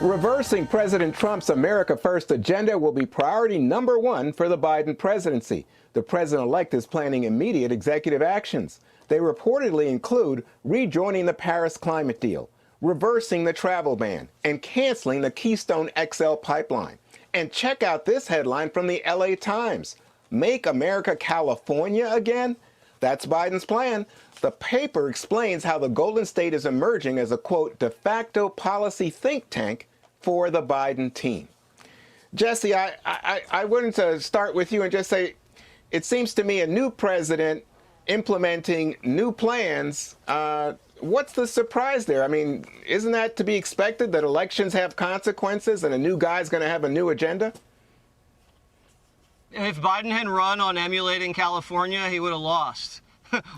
Reversing President Trump's America First agenda will be priority number one for the Biden presidency. The president-elect is planning immediate executive actions. They reportedly include rejoining the Paris climate deal, reversing the travel ban, and canceling the Keystone XL pipeline. And check out this headline from the LA Times. Make America California again? That's Biden's plan. The paper explains how the Golden State is emerging as a, quote, de facto policy think tank for the Biden team. Jesse, I wanted to start with you and just say, it seems to me a new president implementing new plans. What's the surprise there? I mean, isn't that to be expected, that elections have consequences and a new guy's going to have a new agenda? If Biden had run on emulating California, he would have lost.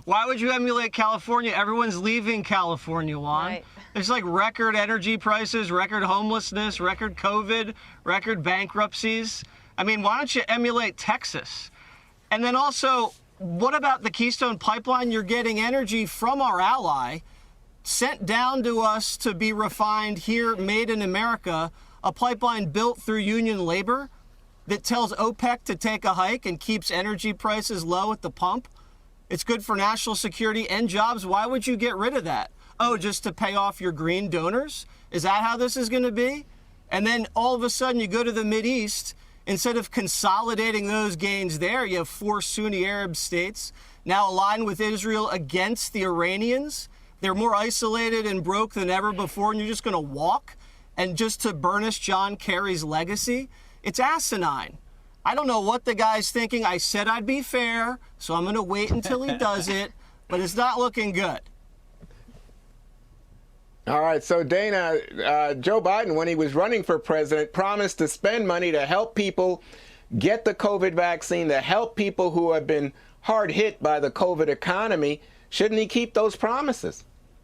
Why would you emulate California? Everyone's leaving California, Juan. Right. It's like record energy prices, record homelessness, record COVID, record bankruptcies. I mean, why don't you emulate Texas? And then also, what about the Keystone Pipeline? You're getting energy from our ally, sent down to us to be refined here, made in America, a pipeline built through union labor that tells OPEC to take a hike and keeps energy prices low at the pump. It's good for national security and jobs. Why would you get rid of that? Oh, just to pay off your green donors? Is that how this is going to be? And then all of a sudden you go to the Mideast. Instead of consolidating those gains there, you have 4 Sunni Arab states now aligned with Israel against the Iranians. They're more isolated and broke than ever before, and you're just going to walk and just to burnish John Kerry's legacy? It's asinine. I don't know what the guy's thinking. I said I'd be fair, so I'm going to wait until he does it, but it's not looking good. All right, so Dana, Joe Biden, when he was running for president, promised to spend money to help people get the COVID vaccine, to help people who have been hard hit by the COVID economy. Shouldn't he keep those promises?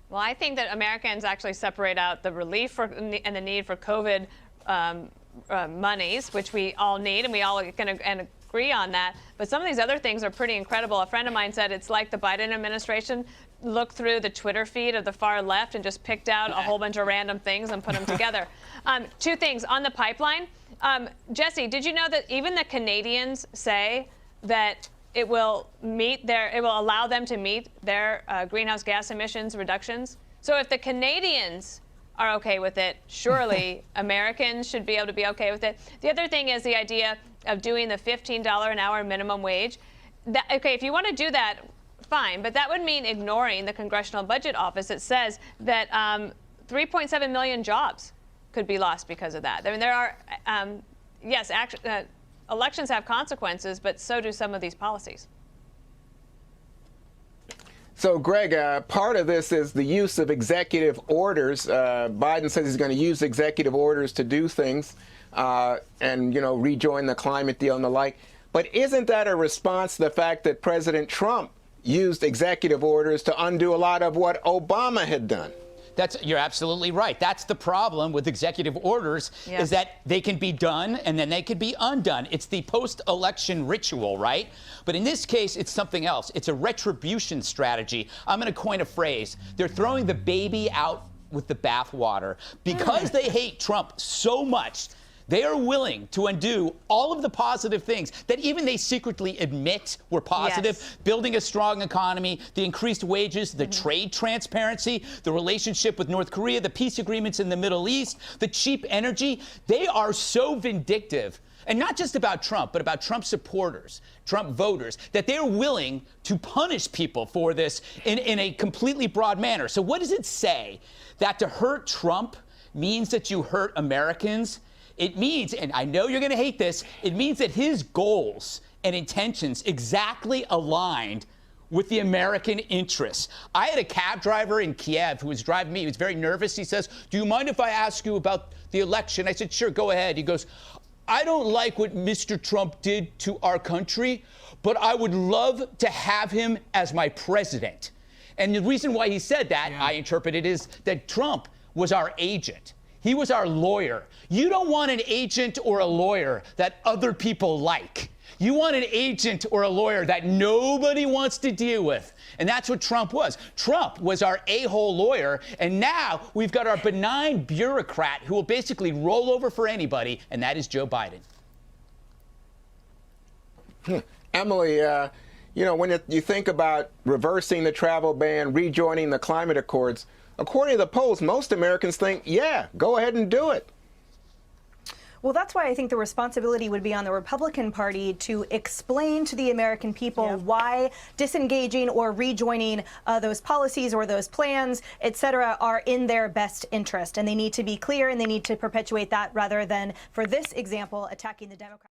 Well, I think that Americans actually separate out the relief and the need for COVID monies, which we all need, and we all can agree on that. But some of these other things are pretty incredible. A friend of mine said it's like the Biden administration looked through the Twitter feed of the far left and just picked out a whole bunch of random things and put them together. 2 things on the pipeline. Jesse, did you know that even the Canadians say that it will allow them to meet their greenhouse gas emissions reductions? So if the Canadians are okay with it, surely Americans should be able to be okay with it. The other thing is the idea of doing the $15 an hour minimum wage. Okay, if you want to do that, fine, but that would mean ignoring the Congressional Budget Office that says that 3.7 million jobs could be lost because of that. I mean, there are, yes, elections have consequences, but so do some of these policies. So, Greg, part of this is the use of executive orders. Biden says he's going to use executive orders to do things and, you know, rejoin the climate deal and the like. But isn't that a response to the fact that President Trump used executive orders to undo a lot of what Obama had done? You're absolutely right. That's the problem with executive orders, is that they can be done and then they can be undone. It's the post-election ritual, right? But in this case, it's something else. It's a retribution strategy. I'm going to coin a phrase. They're throwing the baby out with the bathwater. Because they hate Trump so much, they are willing to undo all of the positive things that even they secretly admit were positive. Yes. Building a strong economy, the increased wages, the trade transparency, the relationship with North Korea, the peace agreements in the Middle East, the cheap energy. They are so vindictive. And not just about Trump, but about Trump supporters, Trump voters, that they're willing to punish people for this in a completely broad manner. So what does it say? That to hurt Trump means that you hurt Americans? It means, and I know you're going to hate this, it means that his goals and intentions exactly aligned with the American interests. I had a cab driver in Kiev who was driving me. He was very nervous. He says, "Do you mind if I ask you about the election?" I said, "Sure, go ahead." He goes, "I don't like what Mr. Trump did to our country, but I would love to have him as my president." And the reason why he said that, I interpret it, is that Trump was our agent. He was our lawyer. You don't want an agent or a lawyer that other people like. You want an agent or a lawyer that nobody wants to deal with. And that's what Trump was. Trump was our a-hole lawyer, and now we've got our benign bureaucrat who will basically roll over for anybody, and that is Joe Biden. Emily, you know, when you think about reversing the travel ban, rejoining the climate accords, according to the polls, most Americans think, yeah, go ahead and do it. Well, that's why I think the responsibility would be on the Republican Party to explain to the American people why disengaging or rejoining those policies or those plans, et cetera, are in their best interest. And they need to be clear and they need to perpetuate that rather than, for this example, attacking the Democrats.